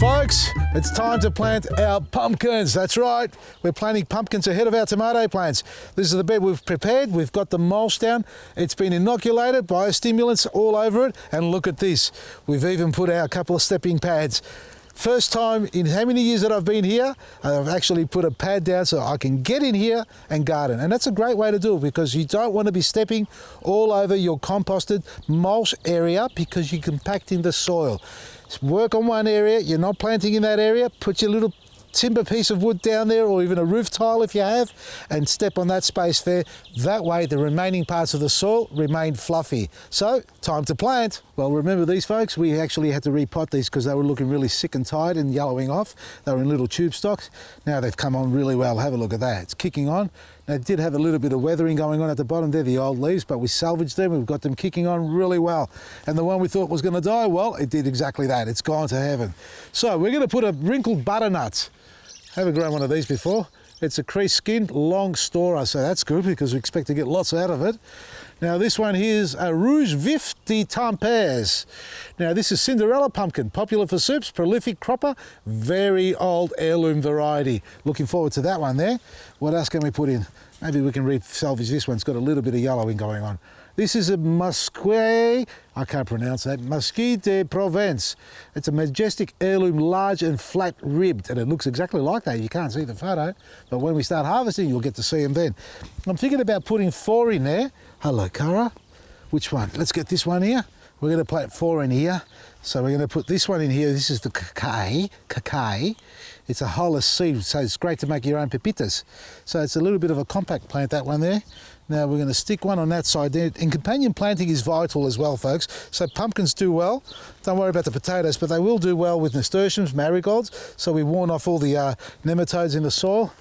Folks, it's time to plant our pumpkins. That's right, we're planting pumpkins ahead of our tomato plants. This is the bed we've prepared. We've got the mulch down. It's been inoculated, biostimulants all over it. And look at this, we've even put out a couple of stepping pads. First time in how many years that I've been here, I've actually put a pad down so I can get in here and garden. And that's a great way to do it because you don't want to be stepping all over your composted mulch area because you're compacting the soil. Work on one area, you're not planting in that area, put your little timber piece of wood down there or even a roof tile if you have and step on that space there. That way the remaining parts of the soil remain fluffy. So time to plant. Well, remember these folks, we actually had to repot these because they were looking really sick and tired and yellowing off. They were in little tube stocks. Now they've come on really well. Have a look at that. It's kicking on. They did have a little bit of weathering going on at the bottom. They're the old leaves, but we salvaged them. We've got them kicking on really well. And the one we thought was going to die, well, it did exactly that. It's gone to heaven. So we're going to put a wrinkled butternut. Haven't grown one of these before. It's a crease skinned long storer, so that's good because we expect to get lots out of it. Now this one here is a Rouge Vif de Tampere. Now this is Cinderella pumpkin, popular for soups, prolific cropper, very old heirloom variety. Looking forward to that one there. What else can we put in? Maybe we can re-salvage this one. It's got a little bit of yellowing going on. This is a Musquet, I can't pronounce that, Musquet de Provence. It's a majestic heirloom, large and flat ribbed, and it looks exactly like that. You can't see the photo, but when we start harvesting, you'll get to see them then. I'm thinking about putting 4 in there. Hello, Cara. Which one? Let's get this one here. We're going to plant 4 in here. So we're going to put this one in here. This is the Kakei. It's a hollis seed, so it's great to make your own pepitas. So it's a little bit of a compact plant, that one there. Now we're going to stick one on that side there. And companion planting is vital as well, folks. So pumpkins do well. Don't worry about the potatoes, but they will do well with nasturtiums, marigolds. So we warn off all the nematodes in the soil.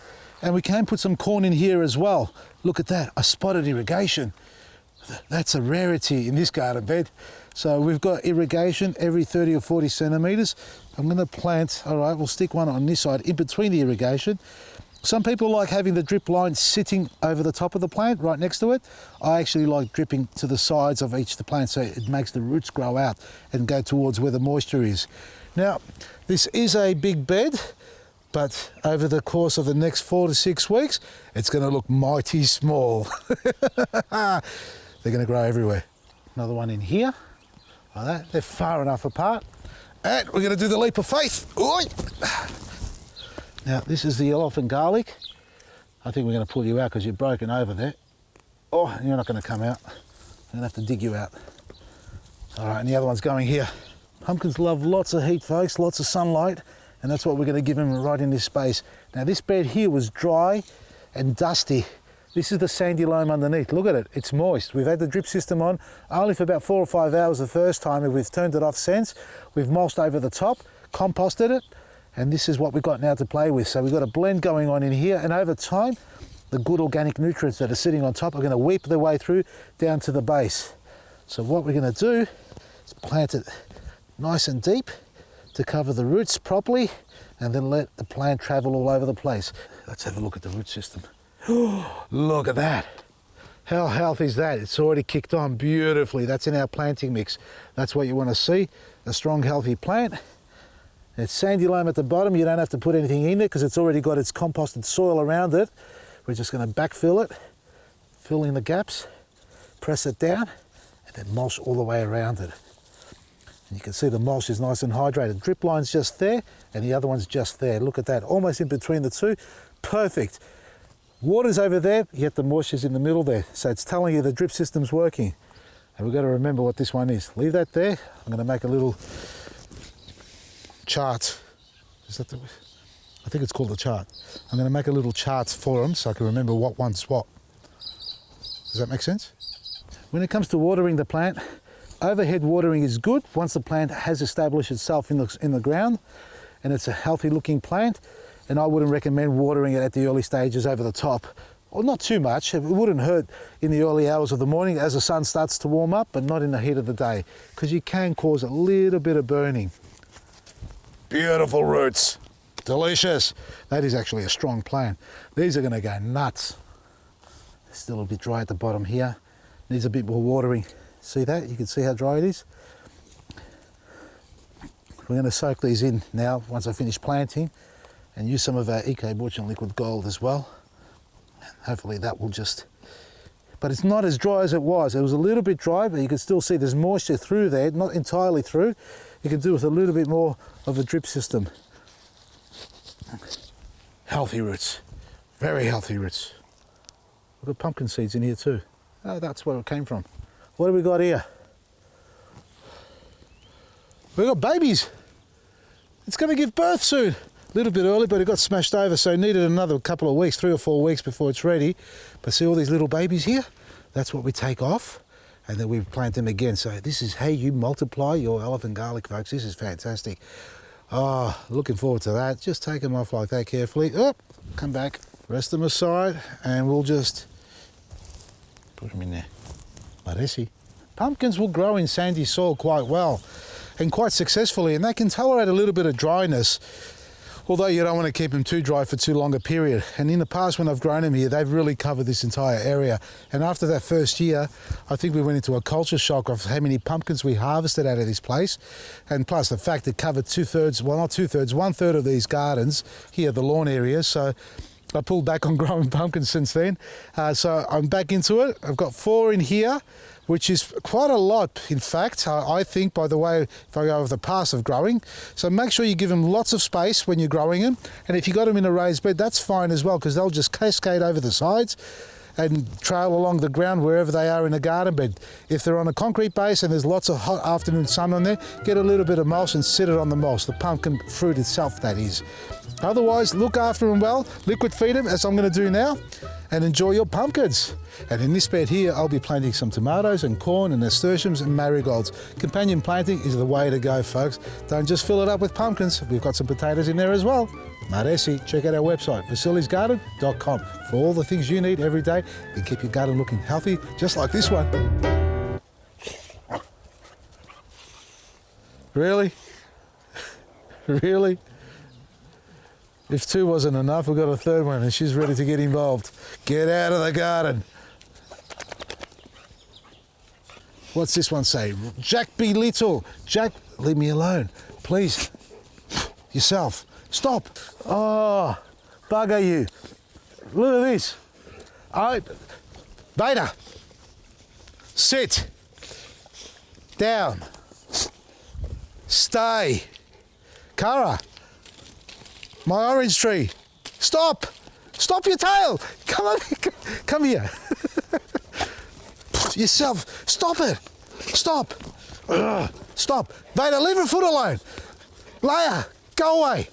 And we can put some corn in here as well. Look at that, a spotted irrigation. That's a rarity in this garden bed. So we've got irrigation every 30 or 40 centimetres. I'm going to plant, all right, we'll stick one on this side in between the irrigation. Some people like having the drip line sitting over the top of the plant, right next to it. I actually like dripping to the sides of each of the plant so it makes the roots grow out and go towards where the moisture is. Now, this is a big bed, but over the course of the next 4 to 6 weeks, it's going to look mighty small. They're going to grow everywhere. Another one in here, like that. They're far enough apart. And we're going to do the leap of faith. Oi! Now, this is the elephant garlic. I think we're going to pull you out because you're broken over there. Oh, you're not going to come out. I'm going to have to dig you out. All right, and the other one's going here. Pumpkins love lots of heat, folks, lots of sunlight, and that's what we're going to give them right in this space. Now, this bed here was dry and dusty. This is the sandy loam underneath. Look at it, it's moist. We've had the drip system on only for about 4 or 5 hours the first time, and we've turned it off since. We've mulched over the top, composted it, and this is what we've got now to play with. So we've got a blend going on in here, and over time, the good organic nutrients that are sitting on top are going to weep their way through down to the base. So what we're going to do is plant it nice and deep to cover the roots properly, and then let the plant travel all over the place. Let's have a look at the root system. Look at that. How healthy is that? It's already kicked on beautifully. That's in our planting mix. That's what you want to see, a strong, healthy plant. It's sandy loam at the bottom. You don't have to put anything in it because it's already got its composted soil around it. We're just going to backfill it, fill in the gaps, press it down, and then mulch all the way around it. And you can see the mulch is nice and hydrated. Drip line's just there, and the other one's just there. Look at that, almost in between the two. Perfect. Water's over there, yet the moisture's in the middle there. So it's telling you the drip system's working. And we've got to remember what this one is. Leave that there. I'm going to make a little chart. Is that the, I think it's called a chart. I'm going to make a little chart for them so I can remember what one's what. Does that make sense? When it comes to watering the plant, overhead watering is good once the plant has established itself in the ground and it's a healthy looking plant. And I wouldn't recommend watering it at the early stages over the top. Well, not too much. It wouldn't hurt in the early hours of the morning as the sun starts to warm up, but not in the heat of the day, because you can cause a little bit of burning. Beautiful roots. Delicious. That is actually a strong plant. These are going to go nuts. Still a bit dry at the bottom here. Needs a bit more watering. See that? You can see how dry it is. we're going to soak these in now once I finish planting and use some of our Eco Butch and Liquid Gold as well. Hopefully that will just, but it's not as dry as it was. It was a little bit dry, but you can still see there's moisture through there, not entirely through. You can do with a little bit more of a drip system. Healthy roots, very healthy roots. We've got pumpkin seeds in here too. Oh, that's where it came from. What do we got here? We've got babies. It's going to give birth soon. A little bit early, but it got smashed over, so it needed another couple of weeks, 3 or 4 weeks before it's ready. But see all these little babies here? That's what we take off, and then we plant them again. So this is how you multiply your elephant garlic, folks. This is fantastic. Oh, looking forward to that. Just take them off like that carefully. Oh, come back, rest them aside, and we'll just put them in there. Maresi. Pumpkins will grow in sandy soil quite well and quite successfully, and they can tolerate a little bit of dryness, although you don't want to keep them too dry for too long a period. And in the past when I've grown them here, they've really covered this entire area. And after that first year, I think we went into a culture shock of how many pumpkins we harvested out of this place. And plus the fact it covered 2/3, well not 2/3, 1/3 of these gardens here, the lawn areas. So I pulled back on growing pumpkins since then. So I'm back into it. I've got 4 in here, which is quite a lot, in fact, I think, by the way, if I go over the path of growing. So make sure you give them lots of space when you're growing them. And if you got them in a raised bed, that's fine as well, because they'll just cascade over the sides and trail along the ground wherever they are in a garden bed. If they're on a concrete base and there's lots of hot afternoon sun on there, get a little bit of mulch and sit it on the mulch, the pumpkin fruit itself, that is. Otherwise, look after them well, liquid feed them, as I'm going to do now, and enjoy your pumpkins. And in this bed here, I'll be planting some tomatoes and corn and nasturtiums and marigolds. Companion planting is the way to go, folks. Don't just fill it up with pumpkins. We've got some potatoes in there as well. Maresi, check out our website, vasilisgarden.com, for all the things you need every day and keep your garden looking healthy, just like this one. Really? Really? If 2 wasn't enough, we've got a 3rd one and she's ready to get involved. Get out of the garden. What's this one say? Jack be little. Jack, leave me alone. Please. Yourself. Stop. Oh, bugger you. Look at this. Beta. Sit. Down. Stay. Kara. My orange tree. Stop. Stop your tail. Come on. Come here. Yourself. Stop it. Stop. Stop. Vader, leave her foot alone. Leia, go away.